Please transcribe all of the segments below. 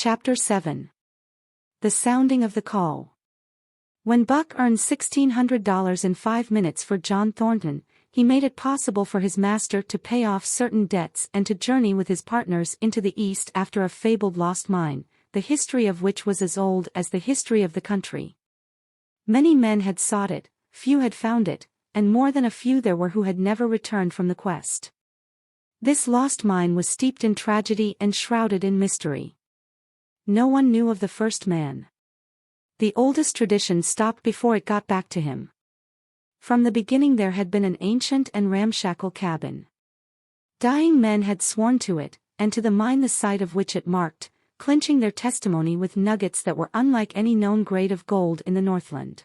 Chapter 7. The Sounding of the Call. When Buck earned $1,600 in 5 minutes for John Thornton, he made it possible for his master to pay off certain debts and to journey with his partners into the East after a fabled lost mine, the history of which was as old as the history of the country. Many men had sought it, few had found it, and more than a few there were who had never returned from the quest. This lost mine was steeped in tragedy and shrouded in mystery. No one knew of the first man. The oldest tradition stopped before it got back to him. From the beginning there had been an ancient and ramshackle cabin. Dying men had sworn to it, and to the mine the site of which it marked, clinching their testimony with nuggets that were unlike any known grade of gold in the Northland.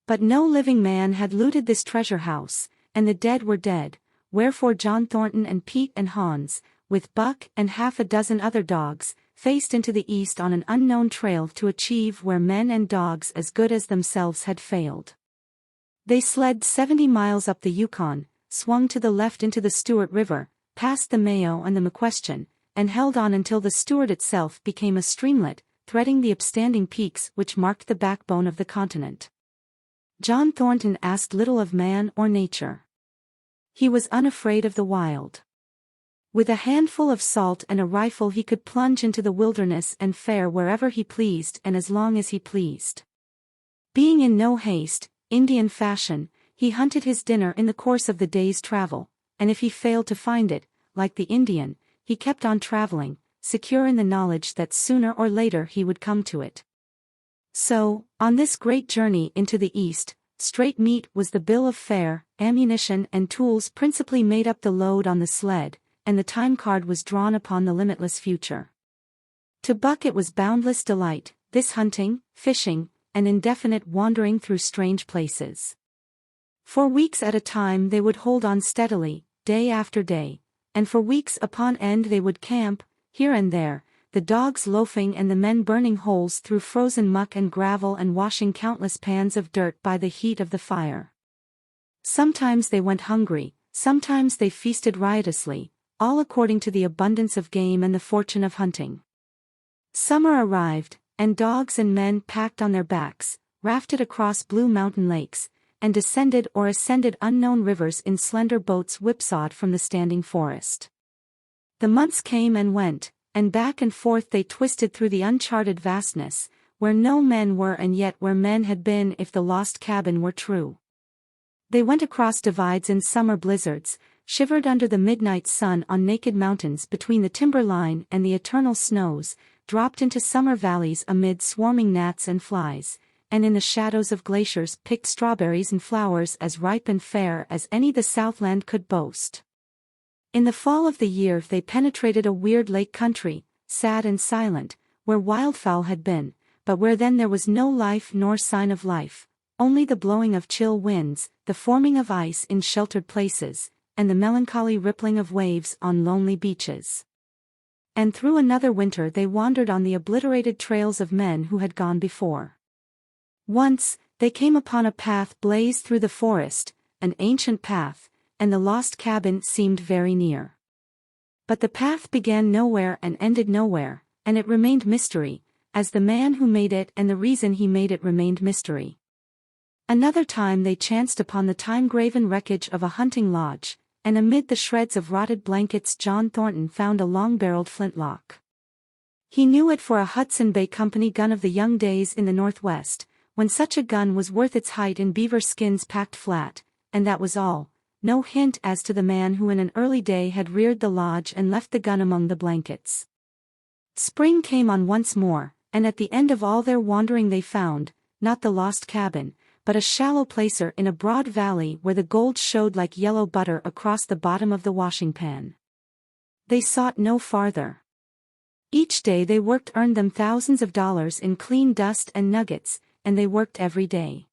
But no living man had looted this treasure house, and the dead were dead, wherefore John Thornton and Pete and Hans, with Buck and half a dozen other dogs, faced into the East on an unknown trail to achieve where men and dogs as good as themselves had failed. They sled 70 miles up the Yukon, swung to the left into the Stewart River, past the Mayo and the McQuestion, and held on until the Stewart itself became a streamlet, threading the upstanding peaks which marked the backbone of the continent. John Thornton asked little of man or nature. He was unafraid of the wild. With a handful of salt and a rifle he could plunge into the wilderness and fare wherever he pleased and as long as he pleased. Being in no haste, Indian fashion, he hunted his dinner in the course of the day's travel, and if he failed to find it, like the Indian, he kept on traveling, secure in the knowledge that sooner or later he would come to it. So, on this great journey into the East, straight meat was the bill of fare, ammunition and tools principally made up the load on the sled, and the time card was drawn upon the limitless future. To Buck it was boundless delight, this hunting, fishing, and indefinite wandering through strange places. For weeks at a time they would hold on steadily, day after day, and for weeks upon end they would camp, here and there, the dogs loafing and the men burning holes through frozen muck and gravel and washing countless pans of dirt by the heat of the fire. Sometimes they went hungry, sometimes they feasted riotously, all according to the abundance of game and the fortune of hunting. Summer arrived, and dogs and men packed on their backs, rafted across blue mountain lakes, and descended or ascended unknown rivers in slender boats whipsawed from the standing forest. The months came and went, and back and forth they twisted through the uncharted vastness, where no men were and yet where men had been if the lost cabin were true. They went across divides in summer blizzards, shivered under the midnight sun on naked mountains between the timber line and the eternal snows, dropped into summer valleys amid swarming gnats and flies, and in the shadows of glaciers picked strawberries and flowers as ripe and fair as any the Southland could boast. In the fall of the year they penetrated a weird lake country, sad and silent, where wildfowl had been, but where then there was no life nor sign of life, only the blowing of chill winds, the forming of ice in sheltered places, and the melancholy rippling of waves on lonely beaches. And through another winter they wandered on the obliterated trails of men who had gone before. Once, they came upon a path blazed through the forest, an ancient path, and the lost cabin seemed very near. But the path began nowhere and ended nowhere, and it remained mystery, as the man who made it and the reason he made it remained mystery. Another time they chanced upon the time-graven wreckage of a hunting lodge, and amid the shreds of rotted blankets John Thornton found a long-barreled flintlock. He knew it for a Hudson Bay Company gun of the young days in the Northwest, when such a gun was worth its height in beaver skins packed flat, and that was all, no hint as to the man who in an early day had reared the lodge and left the gun among the blankets. Spring came on once more, and at the end of all their wandering they found, not the lost cabin, but a shallow placer in a broad valley where the gold showed like yellow butter across the bottom of the washing pan. They sought no farther. Each day they worked earned them thousands of dollars in clean dust and nuggets, and they worked every day.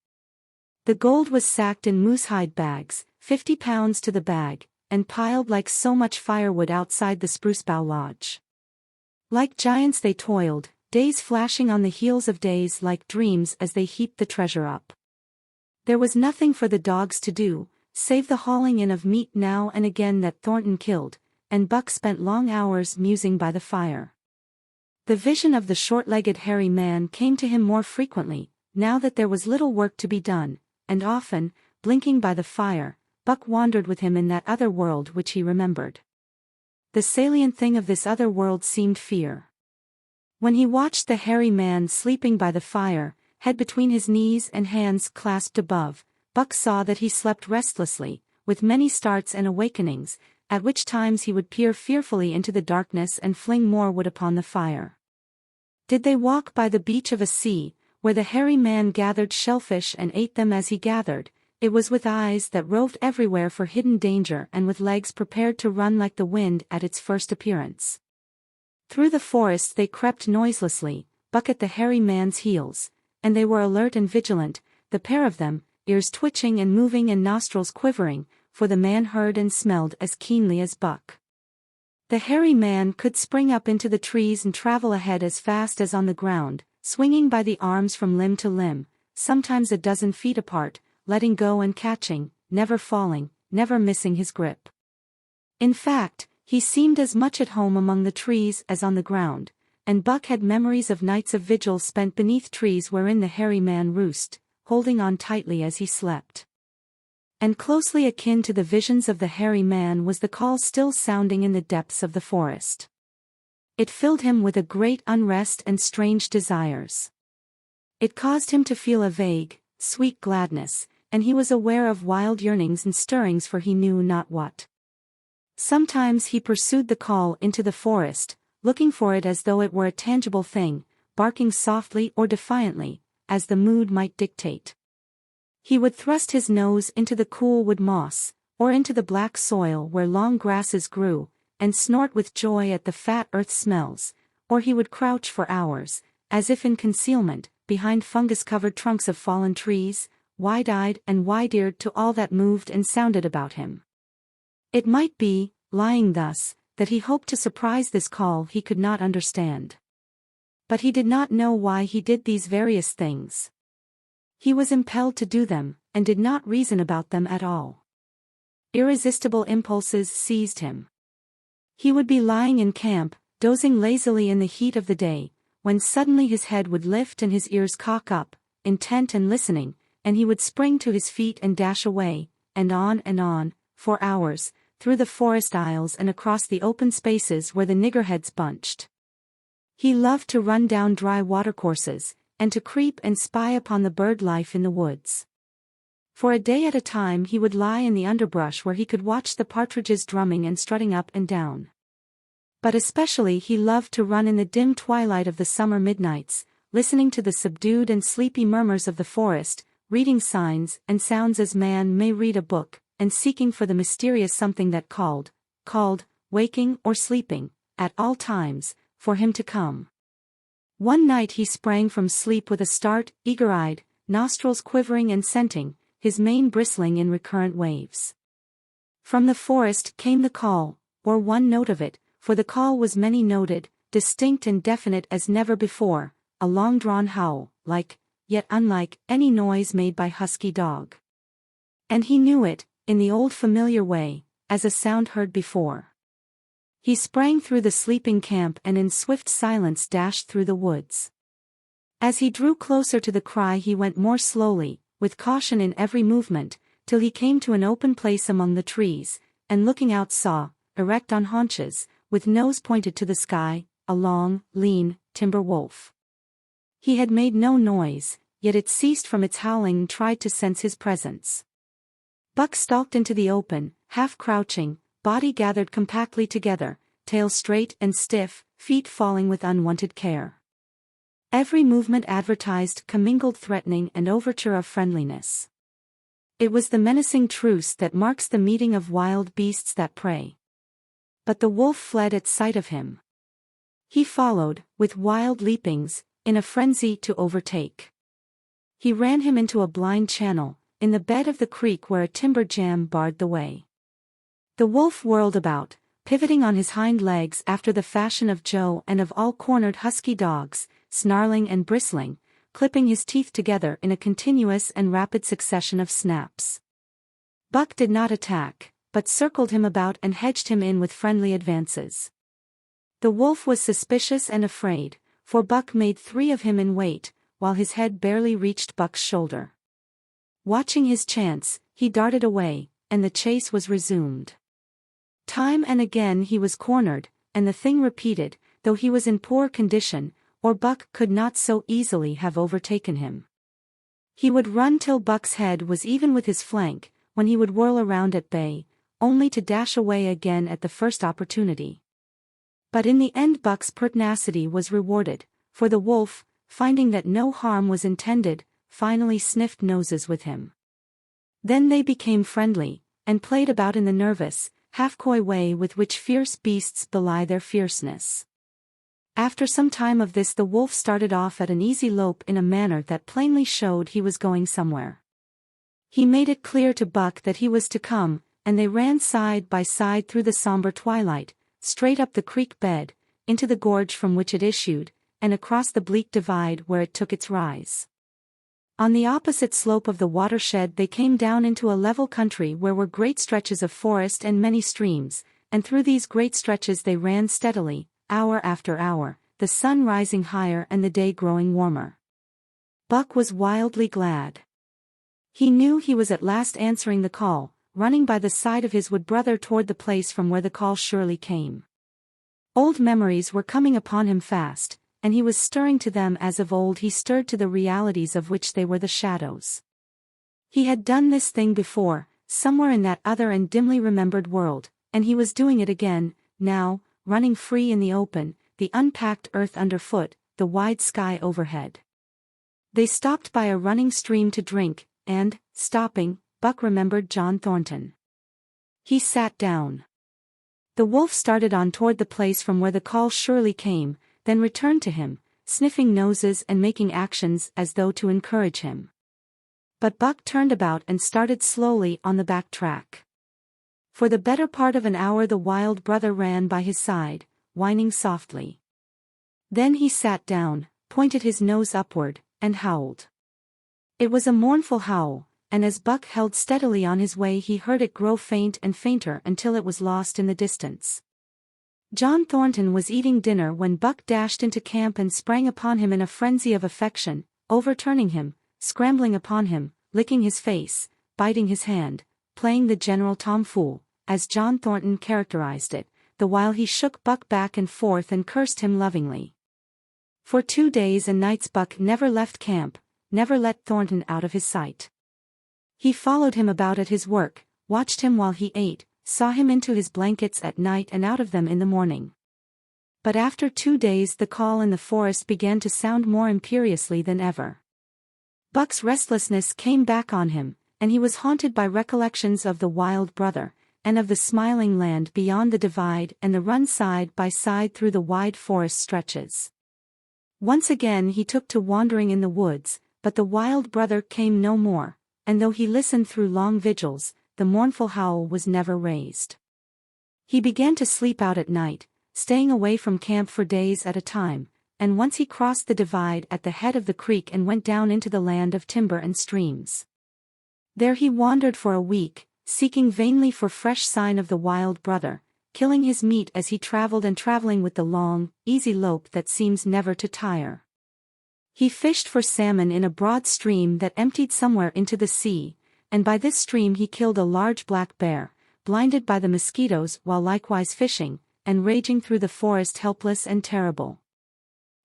The gold was sacked in moosehide bags, 50 pounds to the bag, and piled like so much firewood outside the Sprucebough Lodge. Like giants they toiled, days flashing on the heels of days like dreams as they heaped the treasure up. There was nothing for the dogs to do, save the hauling in of meat now and again that Thornton killed, and Buck spent long hours musing by the fire. The vision of the short-legged hairy man came to him more frequently, now that there was little work to be done, and often, blinking by the fire, Buck wandered with him in that other world which he remembered. The salient thing of this other world seemed fear. When he watched the hairy man sleeping by the fire, head between his knees and hands clasped above, Buck saw that he slept restlessly, with many starts and awakenings, at which times he would peer fearfully into the darkness and fling more wood upon the fire. Did they walk by the beach of a sea, where the hairy man gathered shellfish and ate them as he gathered, it was with eyes that roved everywhere for hidden danger and with legs prepared to run like the wind at its first appearance. Through the forest they crept noiselessly, Buck at the hairy man's heels, and they were alert and vigilant, the pair of them, ears twitching and moving and nostrils quivering, for the man heard and smelled as keenly as Buck. The hairy man could spring up into the trees and travel ahead as fast as on the ground, swinging by the arms from limb to limb, sometimes a dozen feet apart, letting go and catching, never falling, never missing his grip. In fact, he seemed as much at home among the trees as on the ground, and Buck had memories of nights of vigil spent beneath trees wherein the hairy man roosted, holding on tightly as he slept. And closely akin to the visions of the hairy man was the call still sounding in the depths of the forest. It filled him with a great unrest and strange desires. It caused him to feel a vague, sweet gladness, and he was aware of wild yearnings and stirrings for he knew not what. Sometimes he pursued the call into the forest, looking for it as though it were a tangible thing, barking softly or defiantly, as the mood might dictate. He would thrust his nose into the cool wood moss, or into the black soil where long grasses grew, and snort with joy at the fat earth smells, or he would crouch for hours, as if in concealment, behind fungus-covered trunks of fallen trees, wide-eyed and wide-eared to all that moved and sounded about him. It might be, lying thus, that he hoped to surprise this call he could not understand. But he did not know why he did these various things. He was impelled to do them, and did not reason about them at all. Irresistible impulses seized him. He would be lying in camp, dozing lazily in the heat of the day, when suddenly his head would lift and his ears cock up, intent and listening, and he would spring to his feet and dash away, and on, for hours, through the forest aisles and across the open spaces where the niggerheads bunched. He loved to run down dry watercourses, and to creep and spy upon the bird life in the woods. For a day at a time he would lie in the underbrush where he could watch the partridges drumming and strutting up and down. But especially he loved to run in the dim twilight of the summer midnights, listening to the subdued and sleepy murmurs of the forest, reading signs and sounds as man may read a book, and seeking for the mysterious something that called, waking or sleeping, at all times, for him to come. One night he sprang from sleep with a start, eager-eyed, nostrils quivering and scenting, his mane bristling in recurrent waves. From the forest came the call, or one note of it, for the call was many-noted, distinct and definite as never before, a long-drawn howl, like, yet unlike, any noise made by husky dog. And he knew it, in the old familiar way, as a sound heard before. He sprang through the sleeping camp and in swift silence dashed through the woods. As he drew closer to the cry he went more slowly, with caution in every movement, till he came to an open place among the trees, and looking out saw, erect on haunches, with nose pointed to the sky, a long, lean, timber wolf. He had made no noise, yet it ceased from its howling and tried to sense his presence. Buck stalked into the open, half crouching, body gathered compactly together, tail straight and stiff, feet falling with unwonted care. Every movement advertised commingled threatening and overture of friendliness. It was the menacing truce that marks the meeting of wild beasts that prey. But the wolf fled at sight of him. He followed, with wild leapings, in a frenzy to overtake. He ran him into a blind channel, in the bed of the creek where a timber jam barred the way. The wolf whirled about, pivoting on his hind legs after the fashion of Joe and of all cornered husky dogs, snarling and bristling, clipping his teeth together in a continuous and rapid succession of snaps. Buck did not attack, but circled him about and hedged him in with friendly advances. The wolf was suspicious and afraid, for Buck made 3 of him in weight, while his head barely reached Buck's shoulder. Watching his chance, he darted away, and the chase was resumed. Time and again he was cornered, and the thing repeated, though he was in poor condition, or Buck could not so easily have overtaken him. He would run till Buck's head was even with his flank, when he would whirl around at bay, only to dash away again at the first opportunity. But in the end Buck's pertinacity was rewarded, for the wolf, finding that no harm was intended, finally sniffed noses with him. Then they became friendly, and played about in the nervous, half-coy way with which fierce beasts belie their fierceness. After some time of this the wolf started off at an easy lope in a manner that plainly showed he was going somewhere. He made it clear to Buck that he was to come, and they ran side by side through the somber twilight, straight up the creek bed, into the gorge from which it issued, and across the bleak divide where it took its rise. On the opposite slope of the watershed they came down into a level country where were great stretches of forest and many streams, and through these great stretches they ran steadily, hour after hour, the sun rising higher and the day growing warmer. Buck was wildly glad. He knew he was at last answering the call, running by the side of his wood brother toward the place from where the call surely came. Old memories were coming upon him fast, and he was stirring to them as of old he stirred to the realities of which they were the shadows. He had done this thing before, somewhere in that other and dimly remembered world, and he was doing it again, now, running free in the open, the unpacked earth underfoot, the wide sky overhead. They stopped by a running stream to drink, and, stopping, Buck remembered John Thornton. He sat down. The wolf started on toward the place from where the call surely came, then returned to him, sniffing noses and making actions as though to encourage him. But Buck turned about and started slowly on the back track. For the better part of an hour the wild brother ran by his side, whining softly. Then he sat down, pointed his nose upward, and howled. It was a mournful howl, and as Buck held steadily on his way he heard it grow faint and fainter until it was lost in the distance. John Thornton was eating dinner when Buck dashed into camp and sprang upon him in a frenzy of affection, overturning him, scrambling upon him, licking his face, biting his hand, playing the general tomfool, as John Thornton characterized it, the while he shook Buck back and forth and cursed him lovingly. For 2 days and nights Buck never left camp, never let Thornton out of his sight. He followed him about at his work, watched him while he ate, saw him into his blankets at night and out of them in the morning. But after 2 days the call in the forest began to sound more imperiously than ever. Buck's restlessness came back on him, and he was haunted by recollections of the wild brother, and of the smiling land beyond the divide and the run side by side through the wide forest stretches. Once again he took to wandering in the woods, but the wild brother came no more, and though he listened through long vigils, the mournful howl was never raised. He began to sleep out at night, staying away from camp for days at a time, and once he crossed the divide at the head of the creek and went down into the land of timber and streams. There he wandered for a week, seeking vainly for fresh sign of the wild brother, killing his meat as he traveled and traveling with the long, easy lope that seems never to tire. He fished for salmon in a broad stream that emptied somewhere into the sea, and by this stream he killed a large black bear, blinded by the mosquitoes while likewise fishing, and raging through the forest helpless and terrible.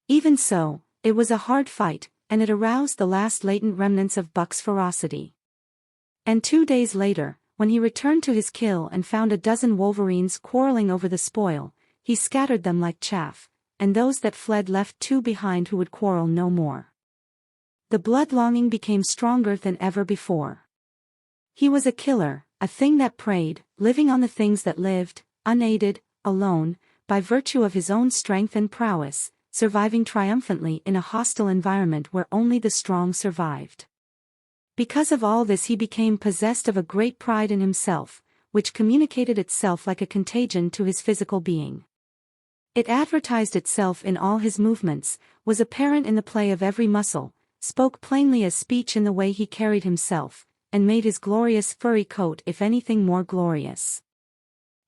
Even so, it was a hard fight, and it aroused the last latent remnants of Buck's ferocity. And 2 days later, when he returned to his kill and found a dozen wolverines quarreling over the spoil, he scattered them like chaff, and those that fled left 2 behind who would quarrel no more. The blood-longing became stronger than ever before. He was a killer, a thing that preyed, living on the things that lived, unaided, alone, by virtue of his own strength and prowess, surviving triumphantly in a hostile environment where only the strong survived. Because of all this he became possessed of a great pride in himself, which communicated itself like a contagion to his physical being. It advertised itself in all his movements, was apparent in the play of every muscle, spoke plainly as speech in the way he carried himself, and made his glorious furry coat if anything more glorious.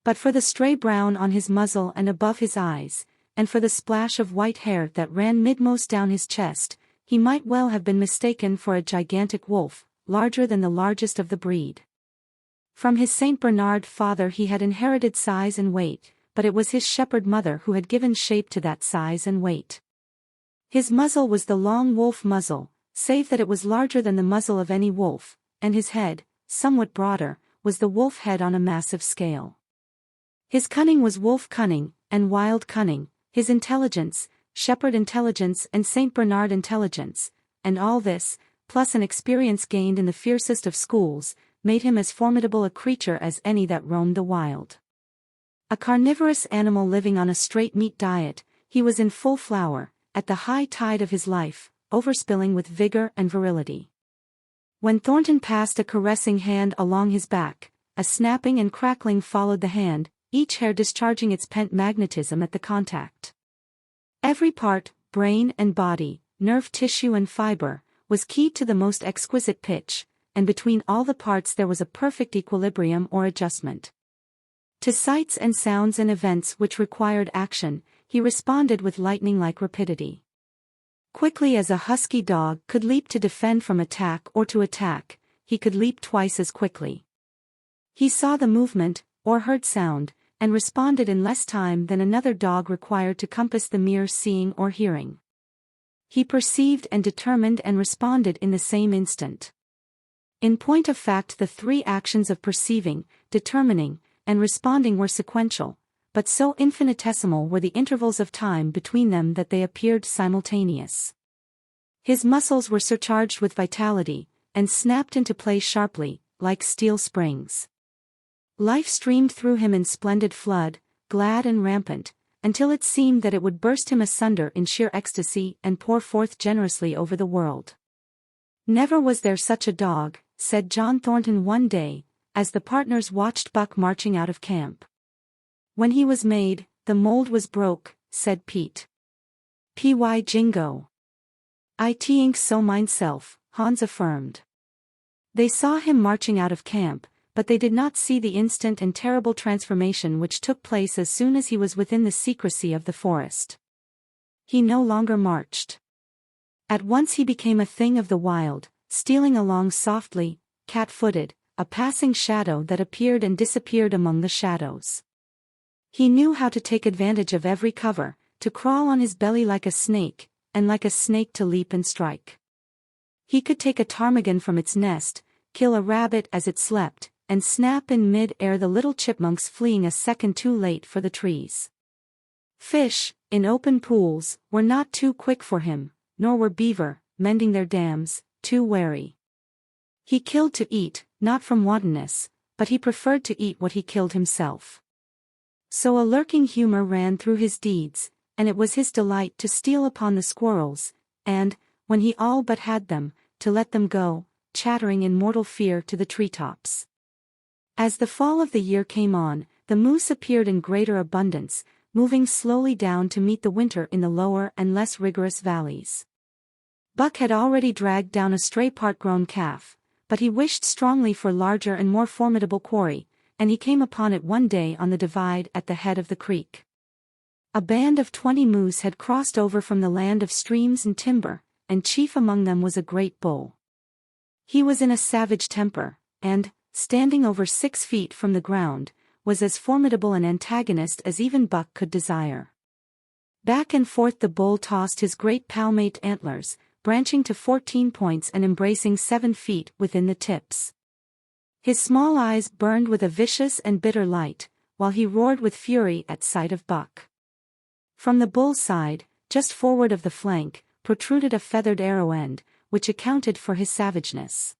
But for the stray brown on his muzzle and above his eyes, and for the splash of white hair that ran midmost down his chest, he might well have been mistaken for a gigantic wolf, larger than the largest of the breed. From his Saint Bernard father he had inherited size and weight, but it was his shepherd mother who had given shape to that size and weight. His muzzle was the long wolf muzzle, save that it was larger than the muzzle of any wolf, and his head, somewhat broader, was the wolf head on a massive scale. His cunning was wolf cunning, and wild cunning, his intelligence, shepherd intelligence and Saint Bernard intelligence, and all this, plus an experience gained in the fiercest of schools, made him as formidable a creature as any that roamed the wild. A carnivorous animal living on a straight meat diet, he was in full flower, at the high tide of his life, overspilling with vigor and virility. When Thornton passed a caressing hand along his back, a snapping and crackling followed the hand, each hair discharging its pent magnetism at the contact. Every part, brain and body, nerve tissue and fiber, was keyed to the most exquisite pitch, and between all the parts there was a perfect equilibrium or adjustment. To sights and sounds and events which required action, he responded with lightning-like rapidity. Quickly as a husky dog could leap to defend from attack or to attack, he could leap twice as quickly. He saw the movement, or heard sound, and responded in less time than another dog required to compass the mere seeing or hearing. He perceived and determined and responded in the same instant. In point of fact, the three actions of perceiving, determining, and responding were sequential, but so infinitesimal were the intervals of time between them that they appeared simultaneous. His muscles were surcharged with vitality, and snapped into place sharply, like steel springs. Life streamed through him in splendid flood, glad and rampant, until it seemed that it would burst him asunder in sheer ecstasy and pour forth generously over the world. "Never was there such a dog," said John Thornton one day, as the partners watched Buck marching out of camp. "When he was made, the mold was broke," said Pete. "Py Jingo. I think so myself," Hans affirmed. They saw him marching out of camp, but they did not see the instant and terrible transformation which took place as soon as he was within the secrecy of the forest. He no longer marched. At once he became a thing of the wild, stealing along softly, cat-footed, a passing shadow that appeared and disappeared among the shadows. He knew how to take advantage of every cover, to crawl on his belly like a snake, and like a snake to leap and strike. He could take a ptarmigan from its nest, kill a rabbit as it slept, and snap in mid-air the little chipmunks fleeing a second too late for the trees. Fish, in open pools, were not too quick for him, nor were beaver, mending their dams, too wary. He killed to eat, not from wantonness, but he preferred to eat what he killed himself. So a lurking humor ran through his deeds, and it was his delight to steal upon the squirrels, and, when he all but had them, to let them go, chattering in mortal fear to the treetops. As the fall of the year came on, the moose appeared in greater abundance, moving slowly down to meet the winter in the lower and less rigorous valleys. Buck had already dragged down a stray part-grown calf, but he wished strongly for larger and more formidable quarry, and he came upon it one day on the divide at the head of the creek. A band of 20 moose had crossed over from the land of streams and timber, and chief among them was a great bull. He was in a savage temper, and, standing over 6 feet from the ground, was as formidable an antagonist as even Buck could desire. Back and forth the bull tossed his great palmate antlers, branching to 14 points and embracing 7 feet within the tips. His small eyes burned with a vicious and bitter light, while he roared with fury at sight of Buck. From the bull's side, just forward of the flank, protruded a feathered arrow end, which accounted for his savageness.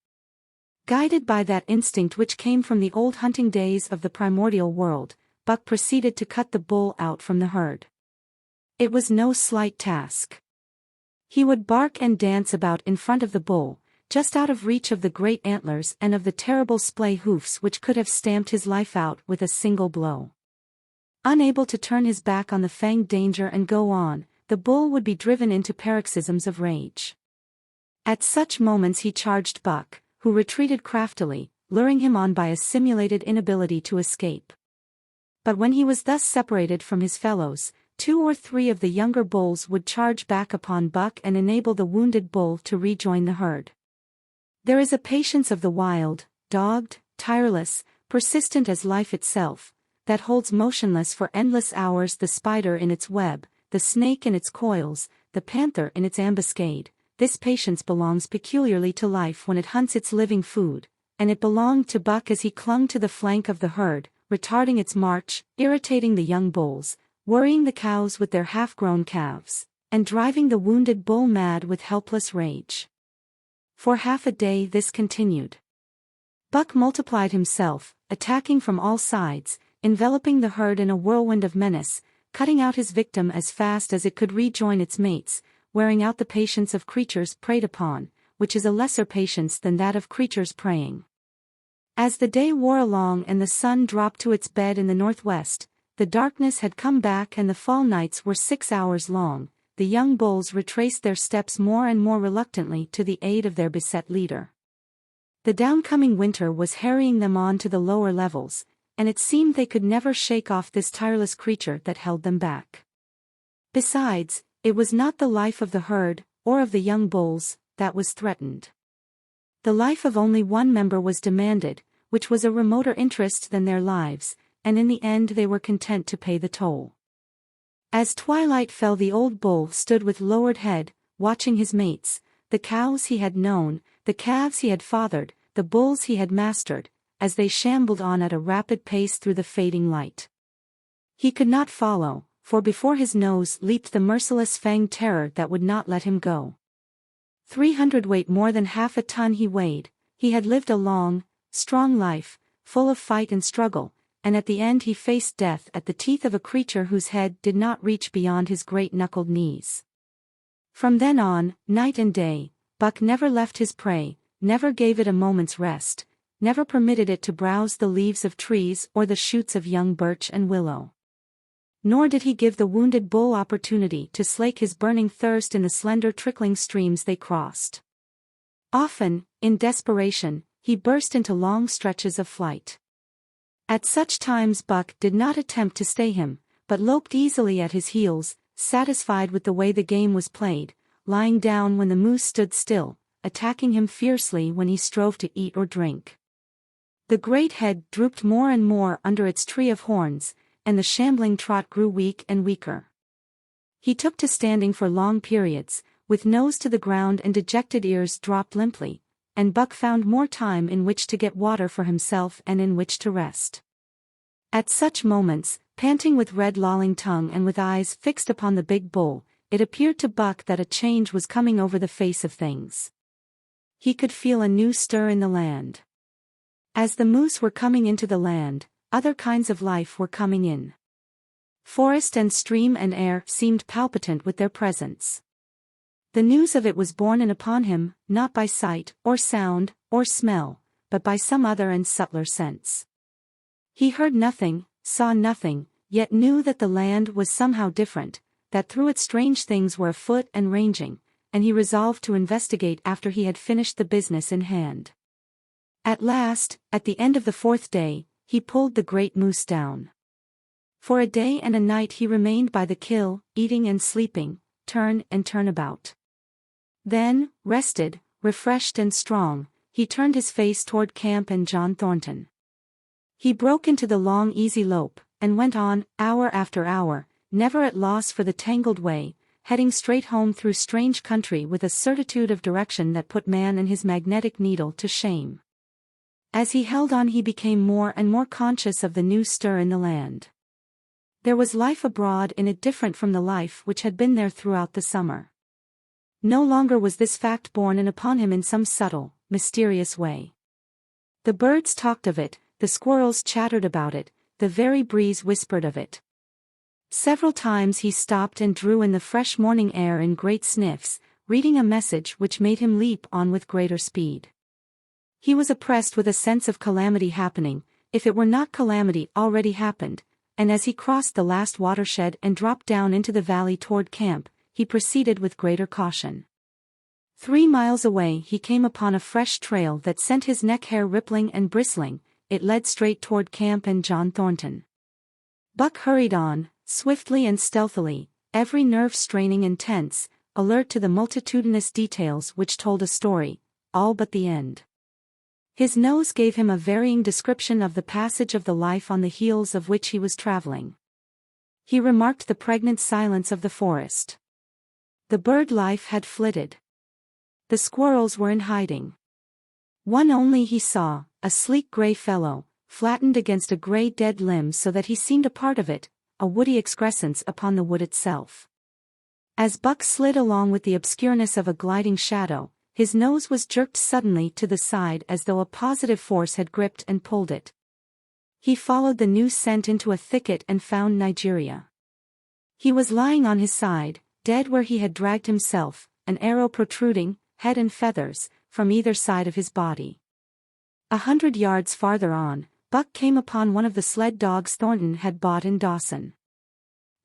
Guided by that instinct which came from the old hunting days of the primordial world, Buck proceeded to cut the bull out from the herd. It was no slight task. He would bark and dance about in front of the bull, just out of reach of the great antlers and of the terrible splay hoofs which could have stamped his life out with a single blow. Unable to turn his back on the fanged danger and go on, the bull would be driven into paroxysms of rage. At such moments he charged Buck, who retreated craftily, luring him on by a simulated inability to escape. But when he was thus separated from his fellows, 2 or 3 of the younger bulls would charge back upon Buck and enable the wounded bull to rejoin the herd. There is a patience of the wild, dogged, tireless, persistent as life itself, that holds motionless for endless hours the spider in its web, the snake in its coils, the panther in its ambuscade. This patience belongs peculiarly to life when it hunts its living food, and it belonged to Buck as he clung to the flank of the herd, retarding its march, irritating the young bulls, worrying the cows with their half-grown calves, and driving the wounded bull mad with helpless rage. For half a day this continued. Buck multiplied himself, attacking from all sides, enveloping the herd in a whirlwind of menace, cutting out his victim as fast as it could rejoin its mates, wearing out the patience of creatures preyed upon, which is a lesser patience than that of creatures preying. As the day wore along and the sun dropped to its bed in the northwest, the darkness had come back and the fall nights were 6 hours long. The young bulls retraced their steps more and more reluctantly to the aid of their beset leader. The downcoming winter was harrying them on to the lower levels, and it seemed they could never shake off this tireless creature that held them back. Besides, it was not the life of the herd, or of the young bulls, that was threatened. The life of only one member was demanded, which was a remoter interest than their lives, and in the end they were content to pay the toll. As twilight fell, the old bull stood with lowered head, watching his mates, the cows he had known, the calves he had fathered, the bulls he had mastered, as they shambled on at a rapid pace through the fading light. He could not follow, for before his nose leaped the merciless fanged terror that would not let him go. 300 weight, more than half a ton he weighed. He had lived a long, strong life, full of fight and struggle, and at the end he faced death at the teeth of a creature whose head did not reach beyond his great knuckled knees. From then on, night and day, Buck never left his prey, never gave it a moment's rest, never permitted it to browse the leaves of trees or the shoots of young birch and willow. Nor did he give the wounded bull opportunity to slake his burning thirst in the slender trickling streams they crossed. Often, in desperation, he burst into long stretches of flight. At such times Buck did not attempt to stay him, but loped easily at his heels, satisfied with the way the game was played, lying down when the moose stood still, attacking him fiercely when he strove to eat or drink. The great head drooped more and more under its tree of horns, and the shambling trot grew weak and weaker. He took to standing for long periods, with nose to the ground and dejected ears dropped limply, and Buck found more time in which to get water for himself and in which to rest. At such moments, panting with red lolling tongue and with eyes fixed upon the big bull, it appeared to Buck that a change was coming over the face of things. He could feel a new stir in the land. As the moose were coming into the land, other kinds of life were coming in. Forest and stream and air seemed palpitant with their presence. The news of it was borne in upon him, not by sight, or sound, or smell, but by some other and subtler sense. He heard nothing, saw nothing, yet knew that the land was somehow different, that through it strange things were afoot and ranging, and he resolved to investigate after he had finished the business in hand. At last, at the end of the 4th day, he pulled the great moose down. For a day and a night he remained by the kill, eating and sleeping, turn and turn about. Then, rested, refreshed and strong, he turned his face toward camp and John Thornton. He broke into the long easy lope, and went on, hour after hour, never at loss for the tangled way, heading straight home through strange country with a certitude of direction that put man and his magnetic needle to shame. As he held on he became more and more conscious of the new stir in the land. There was life abroad in it different from the life which had been there throughout the summer. No longer was this fact borne in upon him in some subtle, mysterious way. The birds talked of it, the squirrels chattered about it, the very breeze whispered of it. Several times he stopped and drew in the fresh morning air in great sniffs, reading a message which made him leap on with greater speed. He was oppressed with a sense of calamity happening, if it were not calamity already happened, and as he crossed the last watershed and dropped down into the valley toward camp, he proceeded with greater caution. 3 miles away he came upon a fresh trail that sent his neck hair rippling and bristling. It led straight toward camp and John Thornton. Buck hurried on, swiftly and stealthily, every nerve straining and tense, alert to the multitudinous details which told a story, all but the end. His nose gave him a varying description of the passage of the life on the heels of which he was traveling. He remarked the pregnant silence of the forest. The bird life had flitted. The squirrels were in hiding. One only he saw, a sleek gray fellow, flattened against a gray dead limb so that he seemed a part of it, a woody excrescence upon the wood itself. As Buck slid along with the obscureness of a gliding shadow, his nose was jerked suddenly to the side as though a positive force had gripped and pulled it. He followed the new scent into a thicket and found Nigeria. He was lying on his side, dead where he had dragged himself, an arrow protruding, head and feathers, from either side of his body. 100 yards farther on, Buck came upon one of the sled dogs Thornton had bought in Dawson.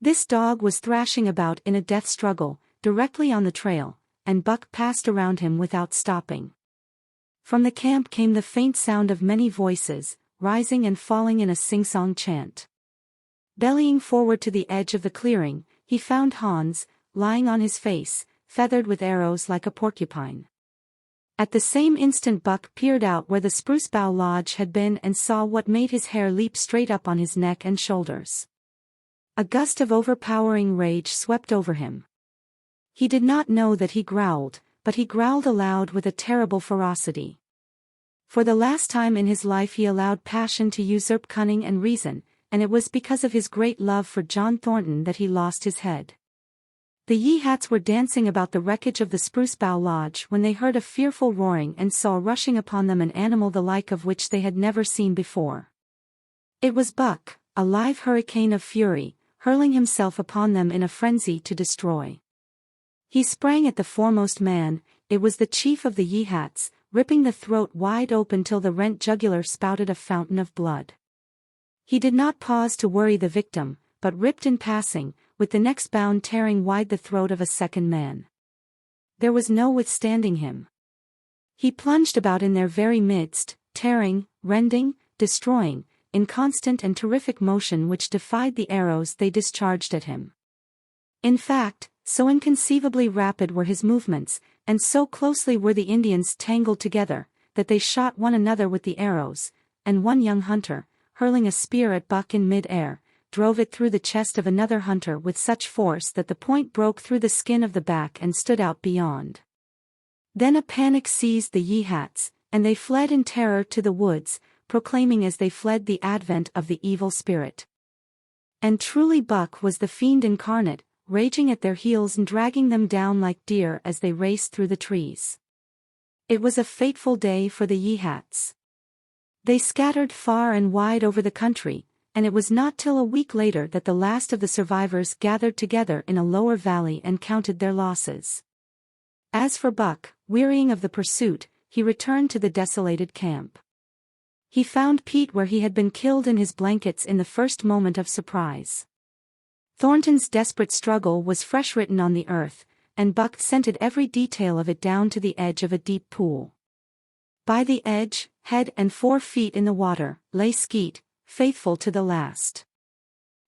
This dog was thrashing about in a death struggle, directly on the trail, and Buck passed around him without stopping. From the camp came the faint sound of many voices, rising and falling in a sing-song chant. Bellying forward to the edge of the clearing, he found Hans, lying on his face, feathered with arrows like a porcupine. At the same instant Buck peered out where the spruce bough lodge had been and saw what made his hair leap straight up on his neck and shoulders. A gust of overpowering rage swept over him. He did not know that he growled, but he growled aloud with a terrible ferocity. For the last time in his life he allowed passion to usurp cunning and reason, and it was because of his great love for John Thornton that he lost his head. The Yeehats were dancing about the wreckage of the Spruce Bough Lodge when they heard a fearful roaring and saw rushing upon them an animal the like of which they had never seen before. It was Buck, a live hurricane of fury, hurling himself upon them in a frenzy to destroy. He sprang at the foremost man, it was the chief of the Yeehats, ripping the throat wide open till the rent jugular spouted a fountain of blood. He did not pause to worry the victim, but ripped in passing, with the next bound tearing wide the throat of a second man. There was no withstanding him. He plunged about in their very midst, tearing, rending, destroying, in constant and terrific motion which defied the arrows they discharged at him. In fact, so inconceivably rapid were his movements, and so closely were the Indians tangled together, that they shot one another with the arrows, and one young hunter, hurling a spear at Buck in mid-air, drove it through the chest of another hunter with such force that the point broke through the skin of the back and stood out beyond. Then a panic seized the Yeehats, and they fled in terror to the woods, proclaiming as they fled the advent of the evil spirit. And truly Buck was the fiend incarnate, raging at their heels and dragging them down like deer as they raced through the trees. It was a fateful day for the Yeehats. They scattered far and wide over the country, and it was not till a week later that the last of the survivors gathered together in a lower valley and counted their losses. As for Buck, wearying of the pursuit, he returned to the desolated camp. He found Pete where he had been killed in his blankets in the first moment of surprise. Thornton's desperate struggle was fresh written on the earth, and Buck scented every detail of it down to the edge of a deep pool. By the edge, head and 4 feet in the water, lay Skeet, faithful to the last.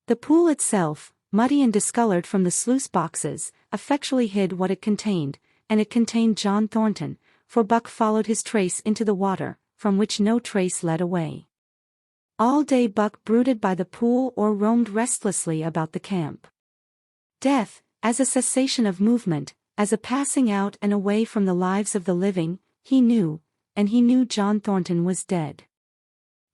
The pool itself, muddy and discolored from the sluice boxes, effectually hid what it contained, and it contained John Thornton, for Buck followed his trace into the water, from which no trace led away. All day Buck brooded by the pool or roamed restlessly about the camp. Death, as a cessation of movement, as a passing out and away from the lives of the living, he knew, and he knew John Thornton was dead.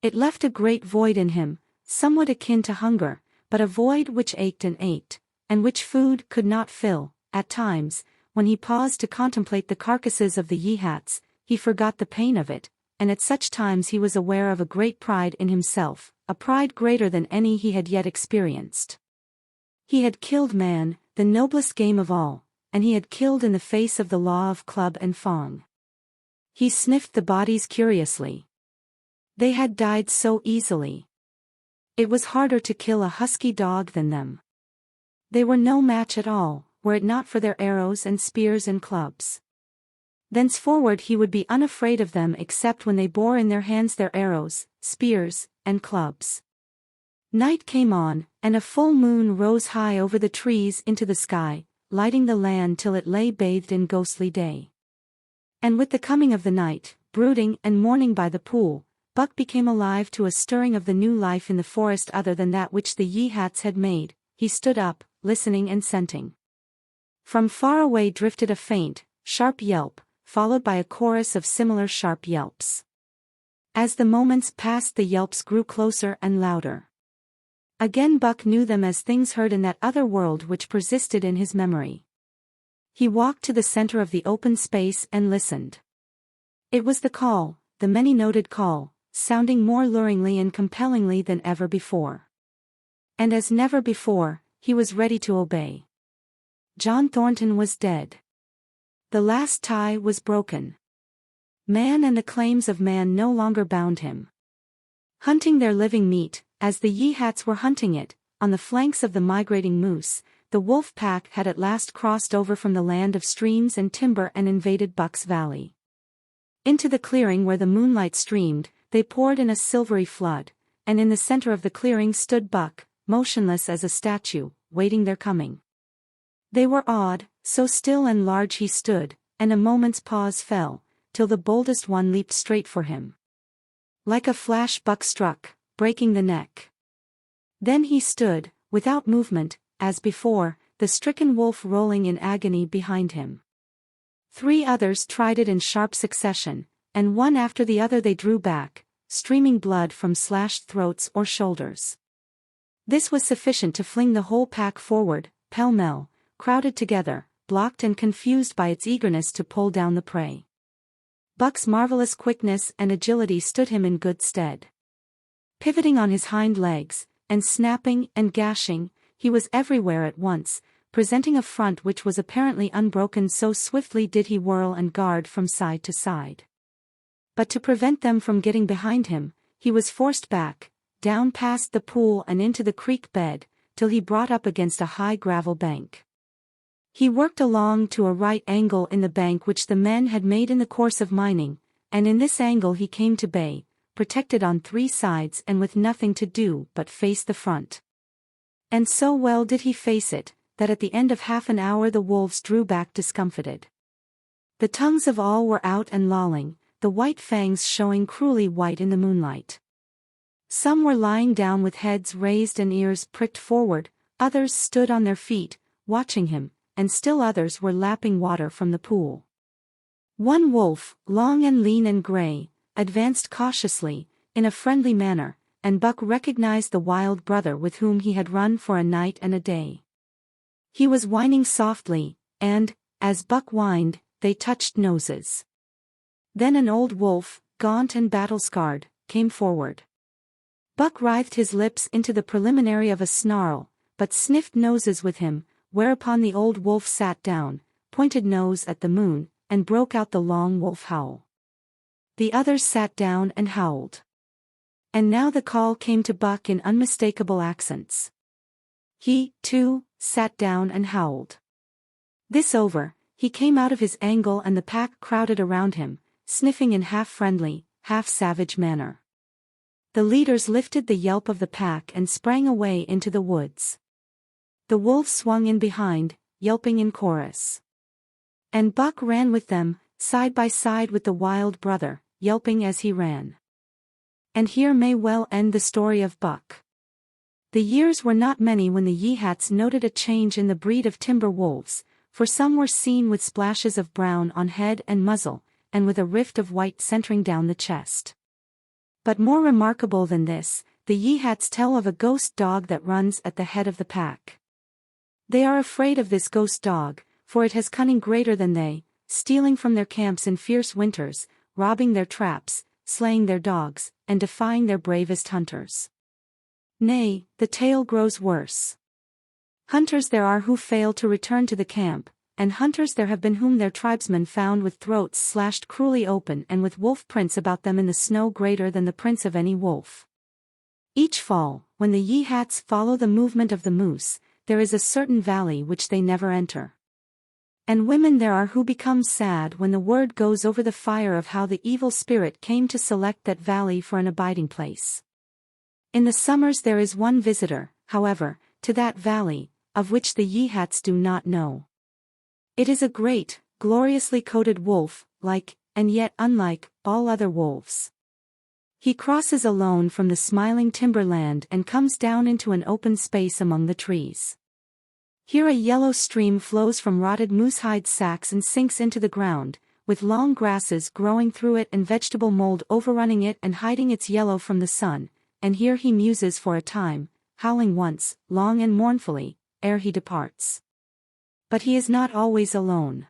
It left a great void in him, somewhat akin to hunger, but a void which ached, and which food could not fill. At times, when he paused to contemplate the carcasses of the Yeehats, he forgot the pain of it, and at such times he was aware of a great pride in himself, a pride greater than any he had yet experienced. He had killed man, the noblest game of all, and he had killed in the face of the law of club and fong. He sniffed the bodies curiously. They had died so easily. It was harder to kill a husky dog than them. They were no match at all, were it not for their arrows and spears and clubs. Thenceforward he would be unafraid of them except when they bore in their hands their arrows, spears, and clubs. Night came on, and a full moon rose high over the trees into the sky, lighting the land till it lay bathed in ghostly day. And with the coming of the night, brooding and mourning by the pool, Buck became alive to a stirring of the new life in the forest other than that which the Yeehats had made. He stood up, listening and scenting. From far away drifted a faint, sharp yelp, followed by a chorus of similar sharp yelps. As the moments passed, the yelps grew closer and louder. Again Buck knew them as things heard in that other world which persisted in his memory. He walked to the center of the open space and listened. It was the call, the many-noted call, sounding more luringly and compellingly than ever before. And as never before, he was ready to obey. John Thornton was dead. The last tie was broken. Man and the claims of man no longer bound him. Hunting their living meat, as the Yeehats were hunting it, on the flanks of the migrating moose, the wolf pack had at last crossed over from the land of streams and timber and invaded Buck's Valley. Into the clearing where the moonlight streamed, they poured in a silvery flood, and in the center of the clearing stood Buck, motionless as a statue, waiting their coming. They were awed, so still and large he stood, and a moment's pause fell, till the boldest one leaped straight for him. Like a flash Buck struck, breaking the neck. Then he stood, without movement, as before, the stricken wolf rolling in agony behind him. 3 others tried it in sharp succession, and one after the other they drew back, streaming blood from slashed throats or shoulders. This was sufficient to fling the whole pack forward, pell-mell, crowded together, blocked and confused by its eagerness to pull down the prey. Buck's marvelous quickness and agility stood him in good stead. Pivoting on his hind legs, and snapping and gashing, he was everywhere at once, presenting a front which was apparently unbroken, so swiftly did he whirl and guard from side to side. But to prevent them from getting behind him, he was forced back, down past the pool and into the creek bed, till he brought up against a high gravel bank. He worked along to a right angle in the bank which the men had made in the course of mining, and in this angle he came to bay, protected on 3 sides and with nothing to do but face the front. And so well did he face it, that at the end of half an hour the wolves drew back discomfited. The tongues of all were out and lolling, the white fangs showing cruelly white in the moonlight. Some were lying down with heads raised and ears pricked forward, others stood on their feet, watching him, and still others were lapping water from the pool. One wolf, long and lean and gray, advanced cautiously, in a friendly manner, and Buck recognized the wild brother with whom he had run for a night and a day. He was whining softly, and, as Buck whined, they touched noses. Then an old wolf, gaunt and battle-scarred, came forward. Buck writhed his lips into the preliminary of a snarl, but sniffed noses with him, whereupon the old wolf sat down, pointed nose at the moon, and broke out the long wolf howl. The others sat down and howled. And now the call came to Buck in unmistakable accents. He, too, sat down and howled. This over, he came out of his angle and the pack crowded around him, sniffing in half-friendly, half-savage manner. The leaders lifted the yelp of the pack and sprang away into the woods. The wolves swung in behind, yelping in chorus. And Buck ran with them, side by side with the wild brother, yelping as he ran. And here may well end the story of Buck. The years were not many when the Yeehats noted a change in the breed of timber wolves, for some were seen with splashes of brown on head and muzzle, and with a rift of white centering down the chest. But more remarkable than this, the Yeehats tell of a ghost dog that runs at the head of the pack. They are afraid of this ghost dog, for it has cunning greater than they, stealing from their camps in fierce winters, robbing their traps, slaying their dogs, and defying their bravest hunters. Nay, the tale grows worse. Hunters there are who fail to return to the camp, and hunters there have been whom their tribesmen found with throats slashed cruelly open and with wolf prints about them in the snow greater than the prints of any wolf. Each fall, when the Yeehats follow the movement of the moose, there is a certain valley which they never enter. And women there are who become sad when the word goes over the fire of how the evil spirit came to select that valley for an abiding place. In the summers there is one visitor, however, to that valley, of which the Yehats do not know. It is a great, gloriously coated wolf, like, and yet unlike, all other wolves. He crosses alone from the smiling timberland and comes down into an open space among the trees. Here a yellow stream flows from rotted moosehide sacks and sinks into the ground, with long grasses growing through it and vegetable mold overrunning it and hiding its yellow from the sun, and here he muses for a time, howling once, long and mournfully, ere he departs. But he is not always alone.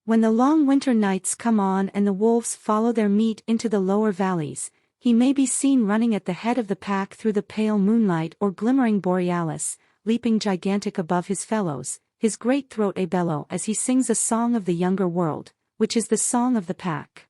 When the long winter nights come on and the wolves follow their meat into the lower valleys, he may be seen running at the head of the pack through the pale moonlight or glimmering borealis, leaping gigantic above his fellows, his great throat a bellow as he sings a song of the younger world, which is the song of the pack.